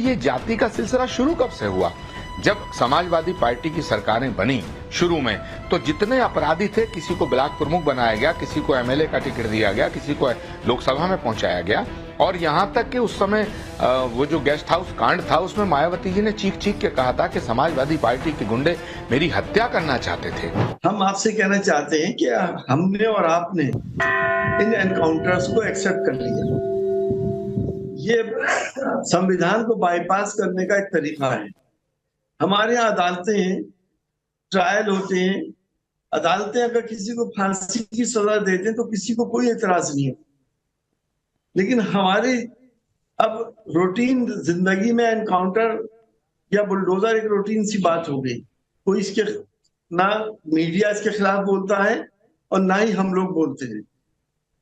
ये जाति का सिलसिला शुरू कब से हुआ? जब समाजवादी पार्टी की सरकारें बनी शुरू में, तो जितने अपराधी थे, किसी को ब्लॉक प्रमुख बनाया गया, किसी को एमएलए का टिकट दिया गया, किसी को लोकसभा में पहुंचाया गया। और यहां तक कि उस समय वो जो गेस्ट हाउस कांड था, उसमें मायावती जी ने चीख चीख के कहा था कि समाजवादी पार्टी के गुंडे मेरी हत्या करना चाहते थे। हम आपसे कहना चाहते हैं कि हमने और आपने इन एनकाउंटर्स को एक्सेप्ट कर लिया। ये संविधान को बाईपास करने का एक तरीका है। हमारे यहाँ अदालतें हैं, ट्रायल होते हैं, अदालतें अगर किसी को फांसी की सजा देते हैं तो किसी को कोई एतराज नहीं है। लेकिन हमारी अब रूटीन जिंदगी में एनकाउंटर या बुलडोजर एक रूटीन सी बात हो गई। कोई इसके ना मीडिया इसके खिलाफ बोलता है और ना ही हम लोग बोलते हैं।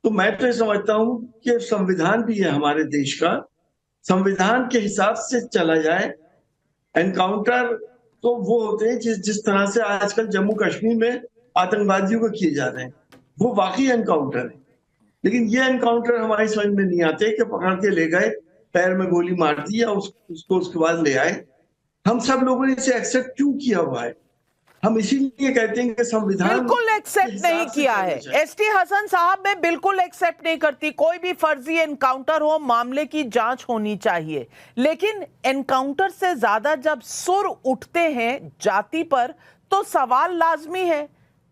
तो मैं तो समझता हूं कि संविधान भी है हमारे देश का, संविधान के हिसाब से चला जाए। एनकाउंटर तो वो होते हैं जिस तरह से आजकल जम्मू कश्मीर में आतंकवादियों को किए जा रहे हैं, वो वाकई एनकाउंटर है। लेकिन ये एनकाउंटर हमारी समझ में नहीं आते कि पकड़ के ले गए, पैर में गोली मार दी या उसको उसके बाद ले आए। हम सब लोगों ने इसे एक्सेप्ट क्यों किया हुआ है? हम इसीलिए कहते हैं कि संविधान बिल्कुल एक्सेप्ट नहीं किया है। एसटी हसन साहब, मैं बिल्कुल एक्सेप्ट नहीं करती। कोई भी फर्जी एनकाउंटर हो, मामले की जांच होनी चाहिए। लेकिन एनकाउंटर से ज्यादा जब सुर उठते हैं जाति पर, तो सवाल लाजमी है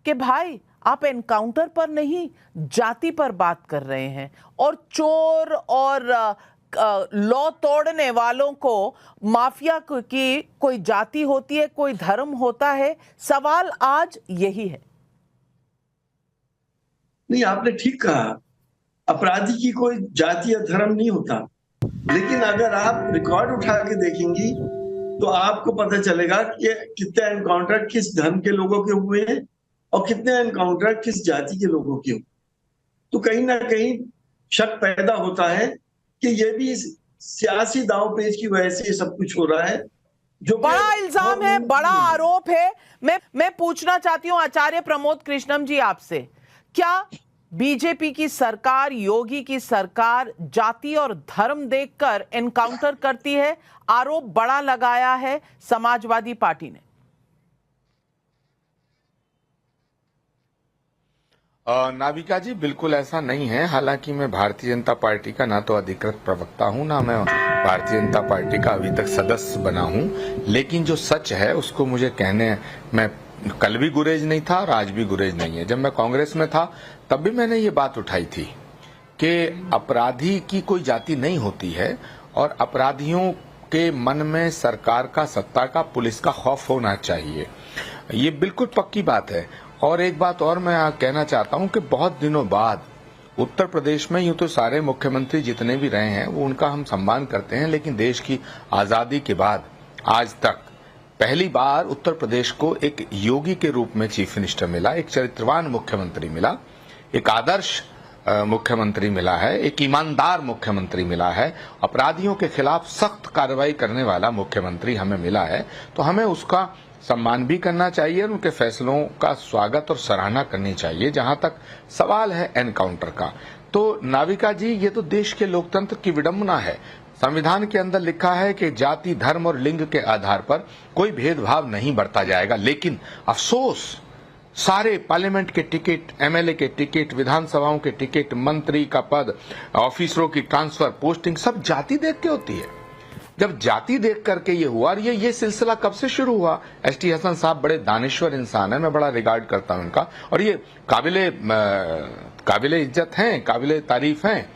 कि भाई आप एनकाउंटर पर नहीं, जाति पर बात कर रहे हैं। और चोर और लॉ तोड़ने वालों को माफिया की कोई जाति होती है, कोई धर्म होता है। सवाल आज यही है। नहीं, आपने ठीक कहा, अपराधी की कोई जाति या धर्म नहीं होता। लेकिन अगर आप रिकॉर्ड उठा के देखेंगी तो आपको पता चलेगा कि कितने एनकाउंटर किस धर्म के लोगों के हुए हैं और कितने एनकाउंटर किस जाति के लोगों के हुए। तो कहीं ना कहीं शक पैदा होता है कि ये भी सियासी दांव पेच की वजह से सब कुछ हो रहा है। जो बड़ा इल्जाम है, बड़ा आरोप है। मैं पूछना चाहती हूं आचार्य प्रमोद कृष्णम जी आपसे, क्या बीजेपी की सरकार, योगी की सरकार जाति और धर्म देखकर एनकाउंटर करती है? आरोप बड़ा लगाया है समाजवादी पार्टी ने। नाविका जी, बिल्कुल ऐसा नहीं है। हालांकि मैं भारतीय जनता पार्टी का ना तो अधिकृत प्रवक्ता हूं, ना मैं भारतीय जनता पार्टी का अभी तक सदस्य बना हूं। लेकिन जो सच है उसको मुझे कहने, मैं कल भी गुरेज नहीं था और आज भी गुरेज नहीं है। जब मैं कांग्रेस में था तब भी मैंने ये बात उठाई थी कि अपराधी की कोई जाति नहीं होती है और अपराधियों के मन में सरकार का, सत्ता का, पुलिस का खौफ होना चाहिए। ये बिल्कुल पक्की बात है। और एक बात और मैं कहना चाहता हूं कि बहुत दिनों बाद उत्तर प्रदेश में, यूं तो सारे मुख्यमंत्री जितने भी रहे हैं वो उनका हम सम्मान करते हैं, लेकिन देश की आजादी के बाद आज तक पहली बार उत्तर प्रदेश को एक योगी के रूप में चीफ मिनिस्टर मिला, एक चरित्रवान मुख्यमंत्री मिला, एक आदर्श मुख्यमंत्री मिला है, एक ईमानदार मुख्यमंत्री मिला है, अपराधियों के खिलाफ सख्त कार्रवाई करने वाला मुख्यमंत्री हमें मिला है। तो हमें उसका सम्मान भी करना चाहिए और उनके फैसलों का स्वागत और सराहना करनी चाहिए। जहां तक सवाल है एनकाउंटर का, तो नाविका जी, ये तो देश के लोकतंत्र की विडंबना है। संविधान के अंदर लिखा है कि जाति, धर्म और लिंग के आधार पर कोई भेदभाव नहीं बरता जाएगा। लेकिन अफसोस, सारे पार्लियामेंट के टिकट, एमएलए के टिकट, विधानसभाओं के टिकट, मंत्री का पद, ऑफिसरों की ट्रांसफर, पोस्टिंग सब जाति देख के होती है। जब जाति देख करके ये हुआ, और ये सिलसिला कब से शुरू हुआ? एसटी हसन साहब बड़े दानिश्वर इंसान है, मैं बड़ा रिगार्ड करता हूं उनका, और ये काबिले इज्जत हैं, काबिले तारीफ हैं।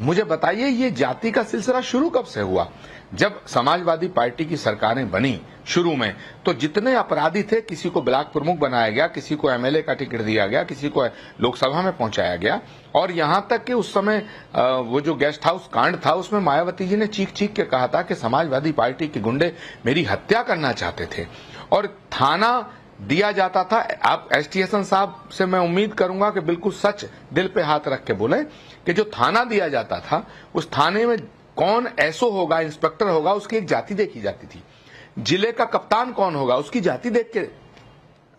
मुझे बताइए, ये जाति का सिलसिला शुरू कब से हुआ? जब समाजवादी पार्टी की सरकारें बनी शुरू में, तो जितने अपराधी थे, किसी को ब्लॉक प्रमुख बनाया गया, किसी को एमएलए का टिकट दिया गया, किसी को लोकसभा में पहुंचाया गया। और यहां तक कि उस समय वो जो गेस्ट हाउस कांड था, उसमें मायावती जी ने चीख चीख के कहा था कि समाजवादी पार्टी के गुंडे मेरी हत्या करना चाहते थे। और थाना दिया जाता था। आप एसटी हसन साहब से मैं उम्मीद करूंगा कि बिल्कुल सच दिल पे हाथ रख के बोले कि जो थाना दिया जाता था, उस थाने में कौन एसओ होगा, इंस्पेक्टर होगा, उसकी एक जाति देखी जाती थी। जिले का कप्तान कौन होगा, उसकी जाति देख के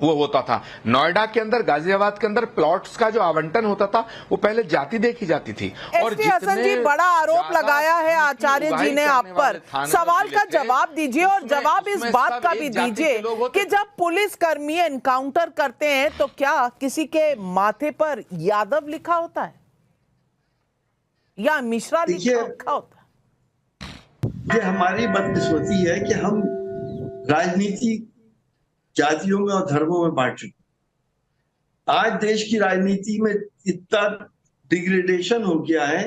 वो होता था। नोएडा के अंदर, गाजियाबाद के अंदर प्लॉट्स का जो आवंटन होता था वो पहले जाति देखी जाती थी। और एसटी हसन जी, बड़ा आरोप लगाया है आचार्य जी ने आप पर। सवाल का जवाब दीजिए और जवाब इस बात का भी दीजिए कि जब पुलिस कर्मी एनकाउंटर करते हैं तो क्या किसी के माथे पर यादव लिखा होता है या मिश्रा लिखा होता है? ये हमारी बदकिस्मती है कि हम राजनीति जातियों में और धर्मों में बांट चुके। आज देश की राजनीति में इतना डिग्रेडेशन हो गया है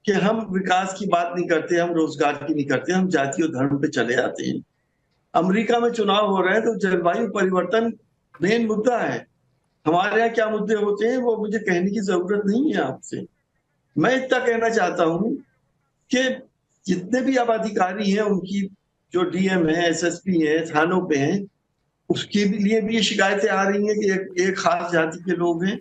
कि हम विकास की बात नहीं करते, हम रोजगार की नहीं करते, हम जाति और धर्म पे चले जाते हैं। अमेरिका में चुनाव हो रहे हैं तो जलवायु परिवर्तन मेन मुद्दा है। हमारे यहाँ क्या मुद्दे होते हैं वो मुझे कहने की जरूरत नहीं है आपसे। मैं इतना कहना चाहता हूं कि जितने भी अब अधिकारी हैं, उनकी जो डीएम है, एसएसपी है, थानों पे हैं, उसके लिए भी ये शिकायतें आ रही हैं कि एक खास जाति के लोग हैं।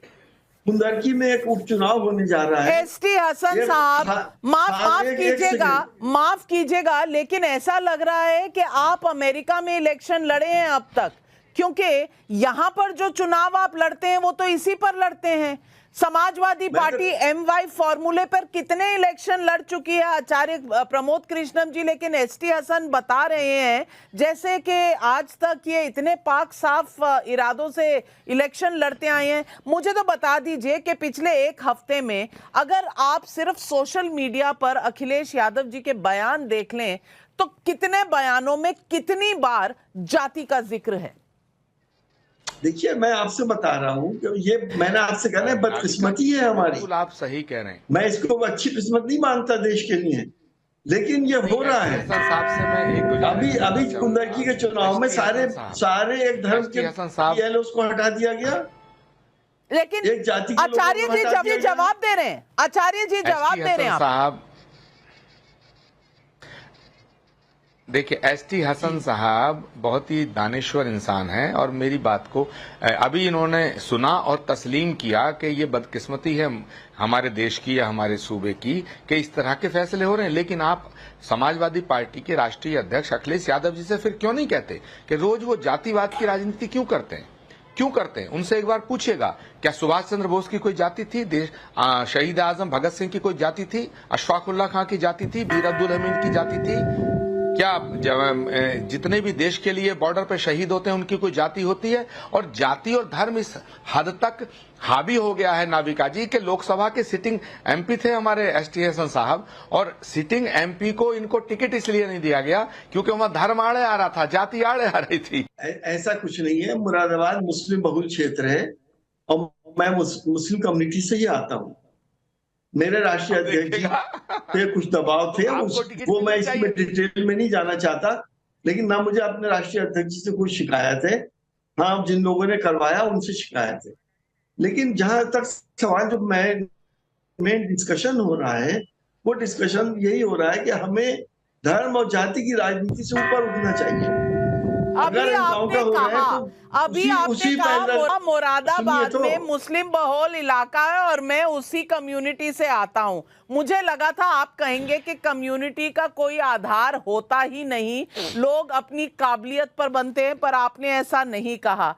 कुंदरकी में एक उपचुनाव होने जा रहा है। एसटी हसन साहब, माफ कीजिएगा, लेकिन ऐसा लग रहा है कि आप अमेरिका में इलेक्शन लड़े हैं अब तक, क्योंकि यहां पर जो चुनाव आप लड़ते हैं वो तो इसी पर लड़ते हैं। समाजवादी पार्टी MY फॉर्मूले पर कितने इलेक्शन लड़ चुकी है आचार्य प्रमोद कृष्णम जी, लेकिन एसटी हसन बता रहे हैं जैसे कि आज तक ये इतने पाक साफ इरादों से इलेक्शन लड़ते आए हैं। मुझे तो बता दीजिए कि पिछले एक हफ्ते में अगर आप सिर्फ सोशल मीडिया पर अखिलेश यादव जी के बयान देख लें तो कितने बयानों में कितनी बार जाति का जिक्र है? देखिए, मैं आपसे बता रहा हूँ कि ये मैंने आपसे कहा ना, बदकिस्मती है हमारी। आप सही कह रहे हैं। मैं इसको अच्छी किस्मत नहीं मानता देश के लिए, लेकिन ये हो रहा है। अभी कुंदरकी के चुनाव में सारे एक धर्म के PLOs को हटा दिया गया, लेकिन एक जाति आचार्य जी जब ये जवाब दे रहे हैं, आचार्य जी जवाब दे रहे हैं साहब। देखिए, एसटी हसन साहब बहुत ही दानिश्वर इंसान हैं और मेरी बात को अभी इन्होंने सुना और तस्लीम किया कि ये बदकिस्मती है हमारे देश की या हमारे सूबे की कि इस तरह के फैसले हो रहे हैं। लेकिन आप समाजवादी पार्टी के राष्ट्रीय अध्यक्ष अखिलेश यादव जी से फिर क्यों नहीं कहते कि रोज वो जातिवाद की राजनीति क्यों करते हैं? क्यों करते हैं? उनसे एक बार पूछिएगा, क्या सुभाष चंद्र बोस की कोई जाति थी? शहीद आजम भगत सिंह की कोई जाति थी? अशफाक उल्लाह खां की जाति थी? बीर अब्दुल हमीद की जाति थी? क्या जितने भी देश के लिए बॉर्डर पर शहीद होते हैं उनकी कोई जाति होती है? और जाति और धर्म इस हद तक हावी हो गया है नाविका जी कि लोकसभा के सिटिंग MP थे हमारे एसटी हसन साहब, और सिटिंग MP को इनको टिकट इसलिए नहीं दिया गया क्योंकि वहां धर्म आड़े आ रहा था, जाति आड़े आ रही थी। ऐसा कुछ नहीं है। मुरादाबाद मुस्लिम बहुल क्षेत्र है और मैं मुस्लिम कम्युनिटी से ही आता हूँ। मेरे राष्ट्रीय अध्यक्ष जी पे कुछ दबाव थे, वो मैं इसमें डिटेल में नहीं जाना चाहता, लेकिन ना मुझे अपने राष्ट्रीय अध्यक्ष जी से कोई शिकायत है। हाँ, जिन लोगों ने करवाया उनसे शिकायत है। लेकिन जहां तक सवाल जो मेन डिस्कशन हो रहा है, वो डिस्कशन यही हो रहा है कि हमें धर्म और जाति की राजनीति से ऊपर उठना चाहिए। अभी आपने कहा मुरादाबाद में मुस्लिम बहुल इलाका है और मैं उसी कम्युनिटी से आता हूं। मुझे लगा था आप कहेंगे कि कम्युनिटी का कोई आधार होता ही नहीं, लोग अपनी काबिलियत पर बनते हैं, पर आपने ऐसा नहीं कहा।